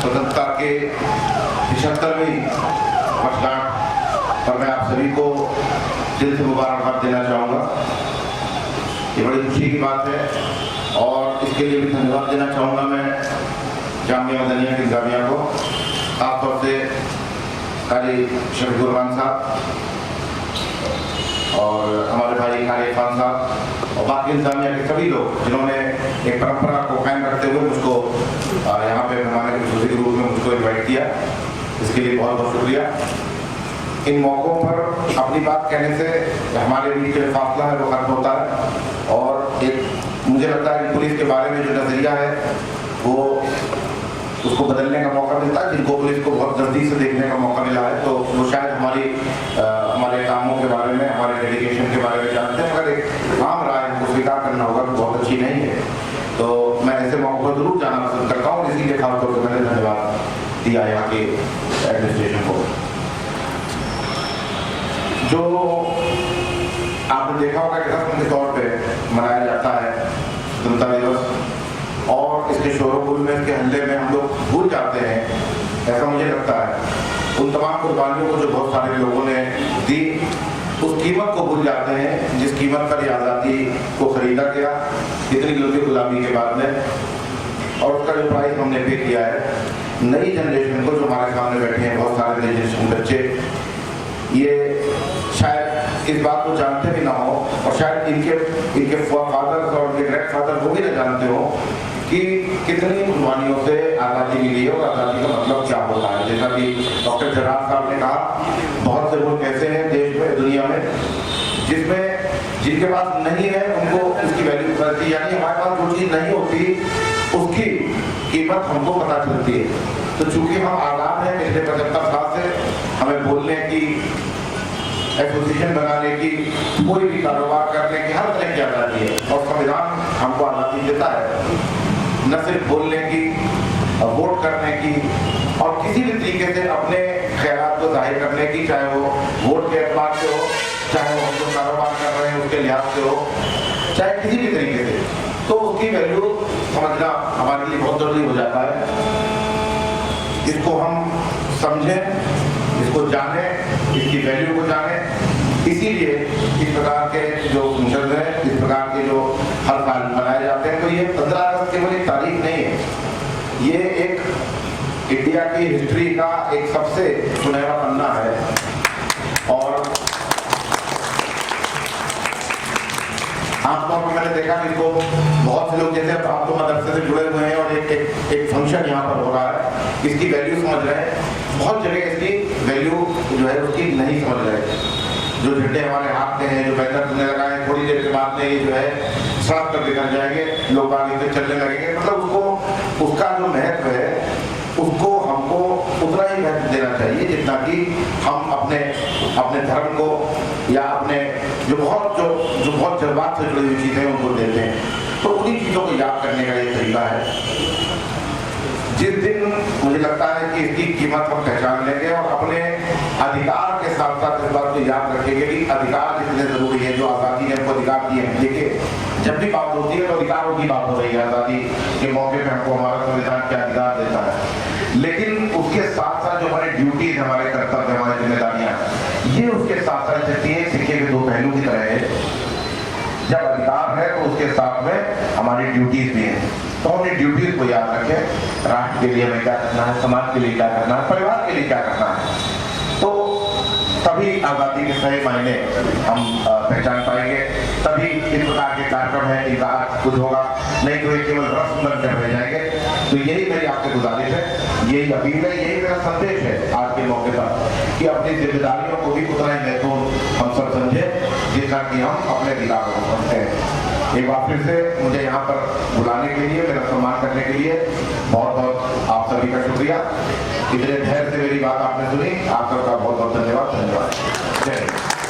स्वतंत्रता के 75वीं वर्षगांठ पर मैं आप सभी को दिल से मुबारकबाद देना चाहूँगा। ये बड़ी खुशी की बात है और इसके लिए भी धन्यवाद देना चाहूँगा मैं जामिया मदनिया की इंतजामिया को, खासतौर से कारी शफीकुर रहमान साहब और हमारे भाई कारी इरफान साहब और बाकी इंतजामिया के सभी लोग जिन्होंने एक परंपरा को कायम रखते हुए मुझको यहाँ पे मेहमान के खसूसी के रूप में मुझको इन्वाइट किया, इसके लिए बहुत बहुत शुक्रिया। इन मौक़ों पर अपनी बात कहने से हमारे बीच जो फासला है वो खत्म होता है और एक मुझे लगता है कि पुलिस के बारे में जो नज़रिया है वो उसको बदलने का मौका मिलता है। जिनको पुलिस को बहुत नज़दीक से देखने का मौका मिला है तो वो शायद हमारे कामों के बारे में, हमारे डेडिकेशन के बारे में जानते हैं, मगर एक आम राय उनको स्वीकार करना होगा कि बहुत अच्छी नहीं है। तो मैं ऐसे मौक़ों पर जरूर जाना पसंद करता हूँ, इसीलिए खासतौर पर मैंने धन्यवाद दिया यहाँ के एडमिनिस्ट्रेशन को। जो आपने देखा होगा कि रस्म के तौर पे मनाया जाता है स्वतंत्रता दिवस और इसके शोर-गुल में, इसके हल्ले में हम लोग भूल जाते हैं, ऐसा मुझे लगता है, उन तमाम कुर्बानियों को जो बहुत सारे लोगों ने दी, उस कीमत को भूल जाते हैं जिस कीमत पर ये आज़ादी को खरीदा गया इतनी लंबी गुलामी के बाद में, और उसका जो प्राइस हमने पे किया है नई जनरेशन को, जो हमारे सामने बैठे हैं बहुत सारे नई जनरेशन बच्चे, ये शायद इस बात को जानते भी ना हो और शायद इनके फादर्स और इनके ग्रैंड फादर वो भी ना जानते हो कि कितनी कुर्बानियों से आज़ादी मिली है और आज़ादी का मतलब क्या होता है। जैसा कि डॉक्टर जरार साहब ने कहा, बहुत से लोग ऐसे हैं देश में, दुनिया में, जिनके पास नहीं है उनको उसकी वैल्यू पता है, यानी हमारे पास जो चीज़ नहीं होती उसकी कीमत हमको पता चलती है। तो चूंकि हम आज़ाद हैं पिछले 75 साल से, हमें बोलने की, एसोसिएशन बनाने की, कोई भी कारोबार करने की हर तरह की आज़ादी है और संविधान हमको आज़ादी देता है न सिर्फ बोलने की, वोट करने की और किसी भी तरीके से अपने ख्यालात को जाहिर करने की, चाहे वो वोट के एतबार से हो, चाहे वो हम जो कारोबार कर रहे हैं उसके लिहाज से हो, चाहे किसी भी तरीके से, तो उसकी वैल्यू समझना हमारे लिए बहुत जरूरी हो जाता है। इसको हम समझें, इसको जानें, इसकी वैल्यू को जानें। इसीलिए इस प्रकार के जो फंक्शन हैं, इस प्रकार के जो हर साल मनाए जाते हैं, तो ये 15 अगस्त केवल एक तारीख नहीं है, ये एक इंडिया की हिस्ट्री का एक सबसे सुनहरा पन्ना है। और आमतौर पर मैंने देखा कि इसको बहुत से लोग, जैसे आप तो मदरसे से जुड़े हुए हैं और एक फंक्शन यहाँ पर हो रहा है, इसकी वैल्यू समझ रहे हैं, बहुत जगह इसकी वैल्यू जो है उसकी नहीं समझ रहे। जो झंडे हमारे हाथ में हैं, जो बैनर तुमने लगाए, थोड़ी देर के बाद में ये जो है सड़क पर निकल जाएंगे, लोग आगे से चलने लगेंगे, मतलब उसका जो महत्व है उसको हमको उतना ही महत्व देना चाहिए जितना कि हम अपने धर्म को या अपने जो बहुत जज्बात से जुड़ी हुई चीज़ें उनको देते हैं। तो उन्हीं चीज़ों को याद करने का ये तरीका है। जिस दिन मुझे लगता है कि इसकी कीमत हम पहचान लेंगे और अपने अधिकार के साथ साथ इस बात को याद रखेंगे कि अधिकार कितने जरूरी है, जो आज़ादी ने हमको अधिकार दिए हैं। देखिए, जब भी बात होती है तो अधिकारों की बात हो रही है, आज़ादी के मौके पे हमको हमारा संविधान क्या अधिकार देता है, लेकिन उसके साथ साथ जो हमारे ड्यूटीज, हमारे कर्तव्य, हमारी जिम्मेदारियां, ये उसके साथ साथ चलती है, सिक्के के दो पहलू की तरह है। जब अधिकार है तो उसके साथ में हमारी ड्यूटीज भी हैं, तो अपनी ड्यूटीज को याद रखें। राष्ट्र के लिए हमें क्या करना है, समाज के लिए क्या करना है, परिवार के लिए क्या करना है, तो तभी आज़ादी के सही मायने हम पहचान पाएंगे। तभी इस प्रकार के कार्यक्रम है, इजाज़त कुछ होगा, नहीं तो ये केवल रस्म बनकर रह जाएंगे। तो यही मेरी आपसे गुजारिश है, यही अपील है, यही मेरा संदेश है आज के मौके पर कि अपनी जिम्मेदारियों को भी उतना ही महत्वपूर्ण हम सब समझें जितना कि हम अपने अधिकारों को समझते हैं। एक बार फिर से मुझे यहाँ पर बुलाने के लिए, मेरा सम्मान करने के लिए बहुत बहुत आप सभी का शुक्रिया। इतने धैर्य से मेरी बात आपने सुनी, आप सबका बहुत बहुत धन्यवाद। जय हिंद।